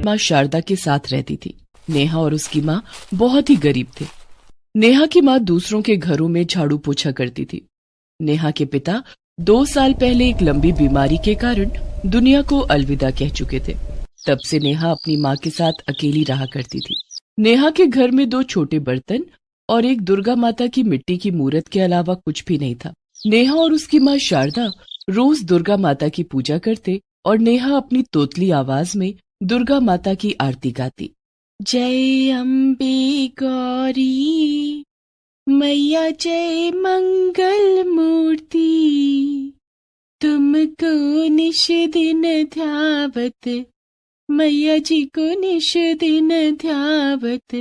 माँ शारदा के साथ रहती थी। नेहा और उसकी माँ बहुत ही गरीब थे। नेहा की माँ दूसरों के घरों में झाड़ू पोछा करती थी। नेहा के पिता 2 साल पहले एक लंबी बीमारी के कारण दुनिया को अलविदा कह चुके थे। तब से नेहा अपनी माँ के साथ अकेली रहा करती थी। नेहा के घर में 2 छोटे बर्तन और एक दुर्गा माता की मिट्टी की मूर्त के अलावा कुछ भी नहीं था। नेहा और उसकी माँ शारदा रोज दुर्गा माता की पूजा करते और नेहा अपनी तोतली आवाज में दुर्गा माता की आरती गाती। जय अम्बे गौरी मैया जय मंगल मूर्ति, तुमको निश दिन ध्यावत, मैया जी को निश दिन ध्यावत,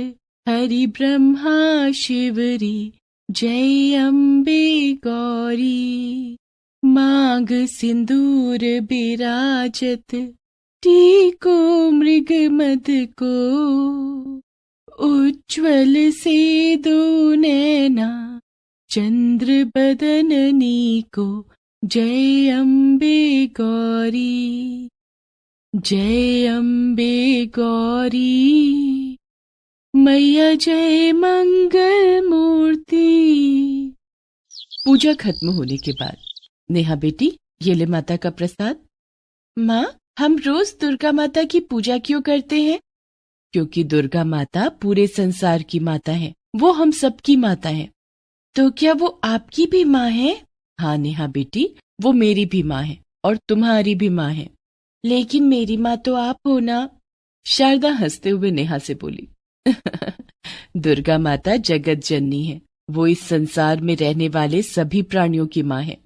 हरि ब्रह्मा शिवरी जय अम्बे गौरी। मांग सिंदूर बिराजत, टीको मृग मद को, उज्ज्वल से 2 नैना, चंद्र बदननी को, जय अम्बे गौरी, जय अम्बे गौरी, मैया जय मंगल मूर्ति। पूजा खत्म होने के बाद, नेहा बेटी ये ले माता का प्रसाद। माँ, हम रोज दुर्गा माता की पूजा क्यों करते हैं? क्योंकि दुर्गा माता पूरे संसार की माता है, वो हम सबकी माता है। तो क्या वो आपकी भी माँ है? हाँ नेहा बेटी, वो मेरी भी माँ है और तुम्हारी भी माँ है। लेकिन मेरी माँ तो आप हो ना? शारदा हंसते हुए नेहा से बोली। दुर्गा माता जगत जननी है, वो इस संसार में रहने वाले सभी प्राणियों की माँ है।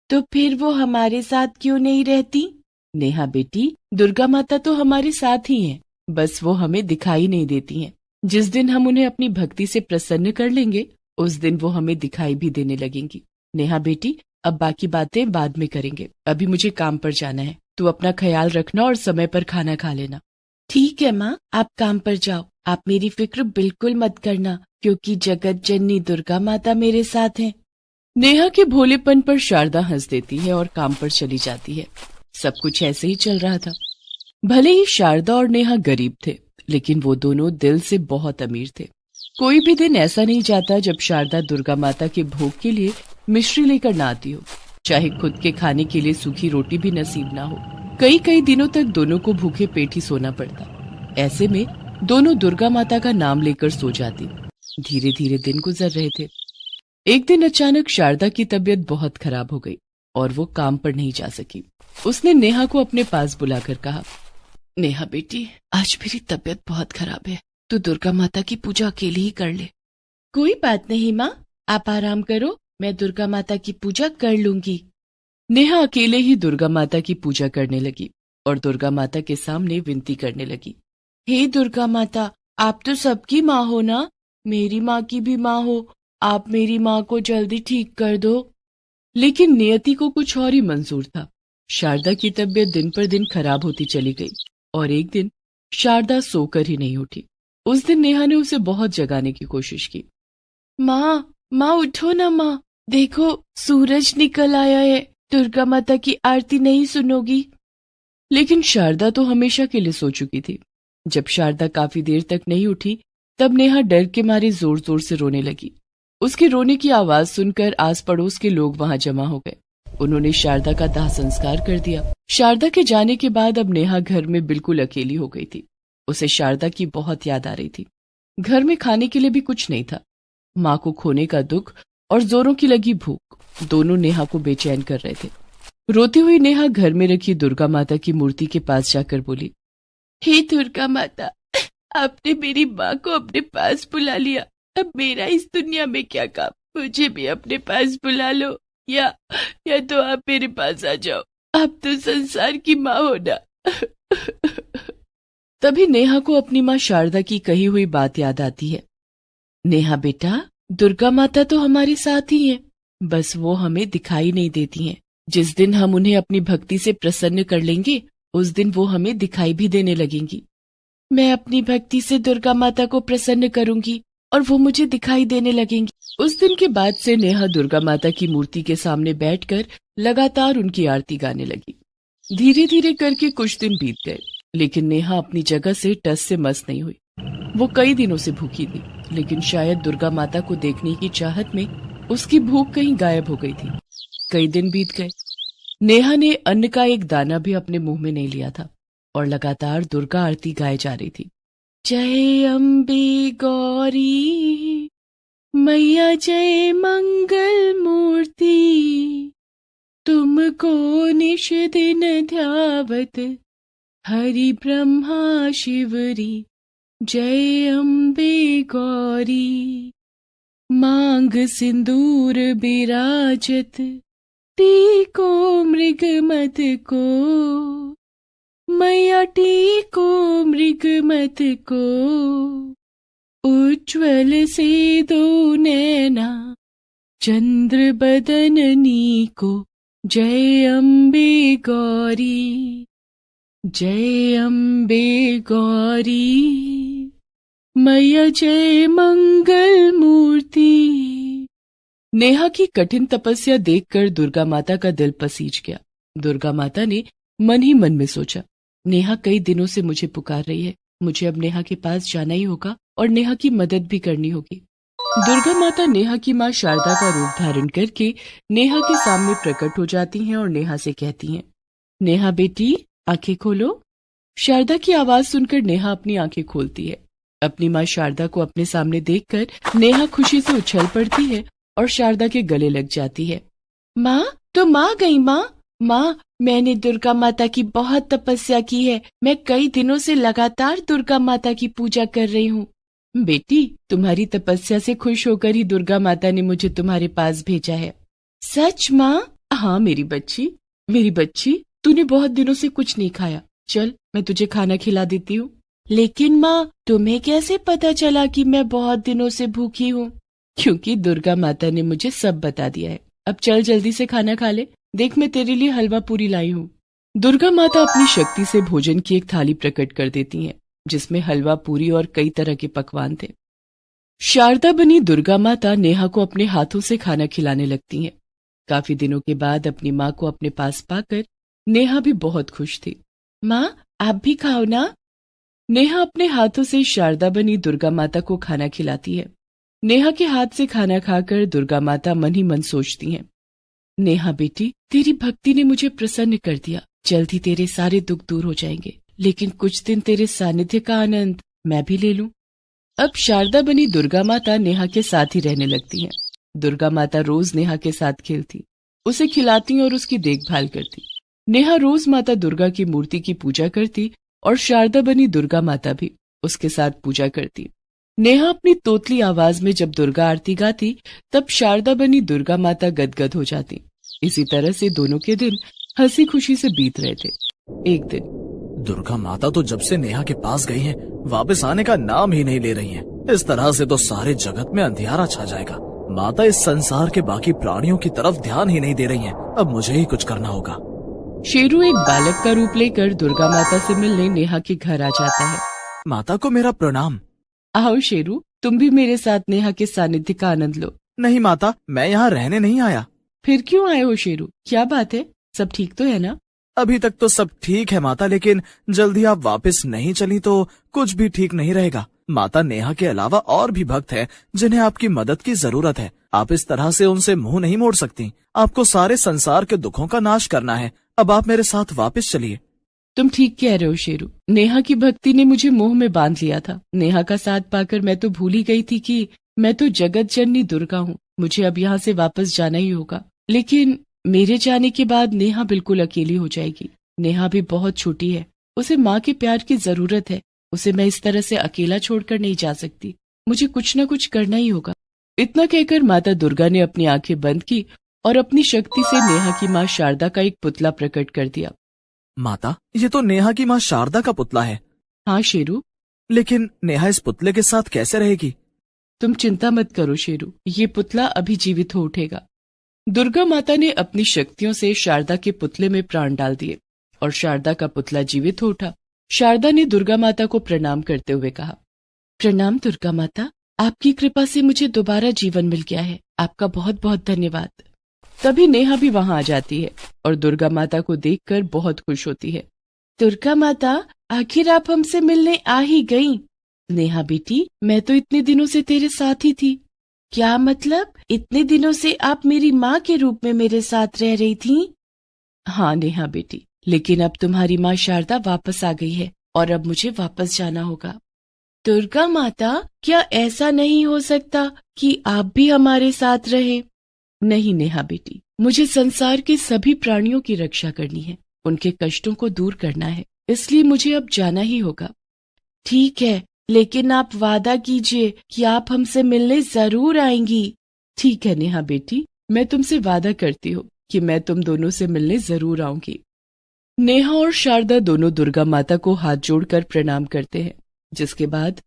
तो फिर वो हमारे साथ क्यों नहीं रहती? नेहा बेटी, दुर्गा माता तो हमारे साथ ही हैं, बस वो हमें दिखाई नहीं देती हैं। जिस दिन हम उन्हें अपनी भक्ति से प्रसन्न कर लेंगे, उस दिन वो हमें दिखाई भी देने लगेंगी। नेहा बेटी, अब बाकी बातें बाद में करेंगे, अभी मुझे काम पर जाना है। तू अपना ख्याल रखना और समय पर खाना खा लेना। ठीक है माँ, आप काम पर जाओ, आप मेरी फिक्र बिल्कुल मत करना, क्योंकि जगत जननी दुर्गा माता मेरे साथ है। नेहा के भोलेपन पर शारदा हंस देती है और काम पर चली जाती है। सब कुछ ऐसे ही चल रहा था। भले ही शारदा और नेहा गरीब थे, लेकिन वो दोनों दिल से बहुत अमीर थे। कोई भी दिन ऐसा नहीं जाता जब शारदा दुर्गा माता के भोग के लिए मिश्री लेकर ना आती हो, चाहे खुद के खाने के लिए सूखी रोटी भी नसीब ना हो। कई कई दिनों तक दोनों को भूखे पेट ही सोना पड़ता। ऐसे में दोनों दुर्गा माता का नाम लेकर सो जाती। धीरे धीरे दिन गुजर रहे थे। एक दिन अचानक शारदा की तबीयत बहुत खराब हो गई और वो काम पर नहीं जा सकी। उसने नेहा को अपने पास बुलाकर कहा, नेहा बेटी, आज मेरी तबीयत बहुत खराब है, तू दुर्गा माता की पूजा अकेली ही कर ले। कोई बात नहीं माँ, आप आराम करो, मैं दुर्गा माता की पूजा कर लूंगी। नेहा अकेले ही दुर्गा माता की पूजा करने लगी और दुर्गा माता के सामने विनती करने लगी। हे दुर्गा माता, आप तो सबकी माँ हो ना, मेरी माँ की भी माँ हो, आप मेरी माँ को जल्दी ठीक कर दो। लेकिन नियति को कुछ और ही मंजूर था। शारदा की तबीयत दिन पर दिन खराब होती चली गई और एक दिन शारदा सोकर ही नहीं उठी। उस दिन नेहा ने उसे बहुत जगाने की कोशिश की। माँ, माँ उठो ना माँ, देखो सूरज निकल आया है, दुर्गा माता की आरती नहीं सुनोगी? लेकिन शारदा तो हमेशा के लिए सो चुकी थी। जब शारदा काफी देर तक नहीं उठी, तब नेहा डर के मारे जोर जोर से रोने लगी। उसके रोने की आवाज सुनकर आस पड़ोस के लोग वहां जमा हो गए। उन्होंने शारदा का दाह संस्कार कर दिया। शारदा के जाने के बाद अब नेहा घर में बिल्कुल अकेली हो गई थी। उसे शारदा की बहुत याद आ रही थी। घर में खाने के लिए भी कुछ नहीं था। माँ को खोने का दुख और जोरों की लगी भूख दोनों नेहा को बेचैन कर रहे थे। रोती हुई नेहा घर में रखी दुर्गा माता की मूर्ति के पास जाकर बोली, हे दुर्गा माता, आपने मेरी माँ को अपने पास बुला लिया, अब मेरा इस दुनिया में क्या काम, मुझे भी अपने पास बुला लो, या तो आप मेरे पास आ जाओ, आप तो संसार की माँ हो ना। तभी नेहा को अपनी माँ शारदा की कही हुई बात याद आती है। नेहा बेटा, दुर्गा माता तो हमारे साथ ही हैं, बस वो हमें दिखाई नहीं देती हैं। जिस दिन हम उन्हें अपनी भक्ति से प्रसन्न कर लेंगे, उस दिन वो हमें दिखाई भी देने लगेंगी। मैं अपनी भक्ति से दुर्गा माता को प्रसन्न करूंगी और वो मुझे दिखाई देने लगेंगी। उस दिन के बाद से नेहा दुर्गा माता की मूर्ति के सामने बैठकर लगातार उनकी आरती गाने लगी। धीरे धीरे करके कुछ दिन बीत गए, लेकिन नेहा अपनी जगह से टस से मस नहीं हुई। वो कई दिनों से भूखी थी, लेकिन शायद दुर्गा माता को देखने की चाहत में उसकी भूख कहीं गायब हो गई थी। कई दिन बीत गए। नेहा ने अन्न का एक दाना भी अपने मुंह में नहीं लिया था और लगातार दुर्गा आरती गाए जा रही थी। जय अम्बे गौरी मैया, जय मंगल मूर्ति, तुमको निश दिन ध्यावत हरि ब्रह्मा शिवरी। जय अम्बे गौरी मांग सिंदूर बिराजत, टीको मृग मद को मैया, टीको मृग मद को। उज्ज्वल से दो नैना चंद्र बदननी को। जय अम्बे गौरी, जय अम्बे गौरी मैया, जय मंगल मूर्ति। नेहा की कठिन तपस्या देखकर दुर्गा माता का दिल पसीज गया। दुर्गा माता ने मन ही मन में सोचा, नेहा कई दिनों से मुझे पुकार रही है, मुझे अब नेहा के पास जाना ही होगा और नेहा की मदद भी करनी होगी। दुर्गा माता नेहा की माँ शारदा का रूप धारण करके नेहा के सामने प्रकट हो जाती हैं और नेहा से कहती हैं, नेहा बेटी आंखें खोलो। शारदा की आवाज सुनकर नेहा अपनी आंखें खोलती है। अपनी माँ शारदा को अपने सामने देखकर नेहा खुशी से उछल पड़ती है और शारदा के गले लग जाती है। माँ तुम आ गई माँ। माँ मैंने दुर्गा माता की बहुत तपस्या की है, मैं कई दिनों से लगातार दुर्गा माता की पूजा कर रही हूँ। बेटी तुम्हारी तपस्या से खुश होकर ही दुर्गा माता ने मुझे तुम्हारे पास भेजा है। सच माँ? हाँ मेरी बच्ची तूने बहुत दिनों से कुछ नहीं खाया, चल मैं तुझे खाना खिला देती हूँ। लेकिन माँ तुम्हें कैसे पता चला कि मैं बहुत दिनों से भूखी हूँ? क्योंकि दुर्गा माता ने मुझे सब बता दिया है। अब चल जल्दी से खाना खा ले, देख मैं तेरे लिए हलवा पूरी लाई हूँ। दुर्गा माता अपनी शक्ति से भोजन की एक थाली प्रकट कर देती हैं, जिसमें हलवा पूरी और कई तरह के पकवान थे। शारदा बनी दुर्गा माता नेहा को अपने हाथों से खाना खिलाने लगती हैं। काफी दिनों के बाद अपनी माँ को अपने पास पाकर नेहा भी बहुत खुश थी। माँ आप भी खाओ ना। नेहा अपने हाथों से शारदा बनी दुर्गा माता को खाना खिलाती है। नेहा के हाथ से खाना खाकर दुर्गा माता मन ही मन सोचती हैं, नेहा बेटी तेरी भक्ति ने मुझे प्रसन्न कर दिया, जल्दी तेरे सारे दुख दूर हो जाएंगे, लेकिन कुछ दिन तेरे सानिध्य का आनंद मैं भी ले लूं। अब शारदा बनी दुर्गा माता नेहा के साथ ही रहने लगती हैं। दुर्गा माता रोज नेहा के साथ खेलती, उसे खिलाती और उसकी देखभाल करती। नेहा रोज माता दुर्गा की मूर्ति की पूजा करती और शारदा बनी दुर्गा माता भी उसके साथ पूजा करती। नेहा अपनी तोतली आवाज में जब दुर्गा आरती गाती, तब शारदा बनी दुर्गा माता गदगद हो जाती। इसी तरह से दोनों के दिन हंसी खुशी से बीत रहे थे। एक दिन दुर्गा माता तो जब से नेहा के पास गई हैं, वापस आने का नाम ही नहीं ले रही हैं। इस तरह से तो सारे जगत में अंधियारा छा जाएगा। माता इस संसार के बाकी प्राणियों की तरफ ध्यान ही नहीं दे रही हैं। अब मुझे ही कुछ करना होगा। शेरू एक बालक का रूप लेकर दुर्गा माता से मिलने नेहा के घर आ जाता है। माता को मेरा प्रणाम। आओ शेरू, तुम भी मेरे साथ नेहा के सानिध्य का आनंद लो। नहीं माता, मैं यहाँ रहने नहीं आया। फिर क्यों आए हो शेरू, क्या बात है, सब ठीक तो है ना? अभी तक तो सब ठीक है माता, लेकिन जल्दी आप वापस नहीं चली तो कुछ भी ठीक नहीं रहेगा। माता नेहा के अलावा और भी भक्त हैं जिन्हें आपकी मदद की जरूरत है। आप इस तरह से उनसे मुंह नहीं मोड़ सकती। आपको सारे संसार के दुखों का नाश करना है। अब आप मेरे साथ वापस चलिए। तुम ठीक कह रहे हो शेरू, नेहा की भक्ति ने मुझे मोह में बांध लिया था। नेहा का साथ पाकर मैं तो भूल ही गई थी कि मैं तो जगत जननी दुर्गा हूँ। मुझे अब यहाँ से वापस जाना ही होगा, लेकिन मेरे जाने के बाद नेहा बिल्कुल अकेली हो जाएगी। नेहा भी बहुत छोटी है, उसे माँ के प्यार की जरूरत है। उसे मैं इस तरह से अकेला छोड़कर नहीं जा सकती। मुझे कुछ न कुछ करना ही होगा। इतना कहकर माता दुर्गा ने अपनी आंखें बंद की और अपनी शक्ति से नेहा की माँ शारदा का एक पुतला प्रकट कर दिया। माता, ये तो नेहा की माँ शारदा का पुतला है। हाँ शेरू, लेकिन नेहा इस पुतले के साथ कैसे रहेगी? तुम चिंता मत करो शेरू, ये पुतला अभी जीवित हो उठेगा। दुर्गा माता ने अपनी शक्तियों से शारदा के पुतले में प्राण डाल दिए और शारदा का पुतला जीवित हो उठा। शारदा ने दुर्गा माता को प्रणाम करते हुए कहा, प्रणाम दुर्गा माता, आपकी कृपा से मुझे दोबारा जीवन मिल गया है, आपका बहुत बहुत धन्यवाद। तभी नेहा भी वहां आ जाती है और दुर्गा माता को देखकर बहुत खुश होती है। दुर्गा माता, आखिर आप हमसे मिलने आ ही गईं। नेहा बेटी, मैं तो इतने दिनों से तेरे साथ ही थी। क्या मतलब? इतने दिनों से आप मेरी माँ के रूप में मेरे साथ रह रही थीं? हाँ नेहा बेटी, लेकिन अब तुम्हारी माँ शारदा वापस आ गई है और अब मुझे वापस जाना होगा। दुर्गा माता, क्या ऐसा नहीं हो सकता कि आप भी हमारे साथ रहें? नहीं नेहा बेटी, मुझे संसार के सभी प्राणियों की रक्षा करनी है, उनके कष्टों को दूर करना है, इसलिए मुझे अब जाना ही होगा। ठीक है, लेकिन आप वादा कीजिए कि आप हमसे मिलने जरूर आएंगी। ठीक है नेहा बेटी, मैं तुमसे वादा करती हूँ कि मैं तुम दोनों से मिलने जरूर आऊंगी। नेहा और शारदा दोनों दुर्गा माता को हाथ जोड़कर प्रणाम करते हैं, जिसके बाद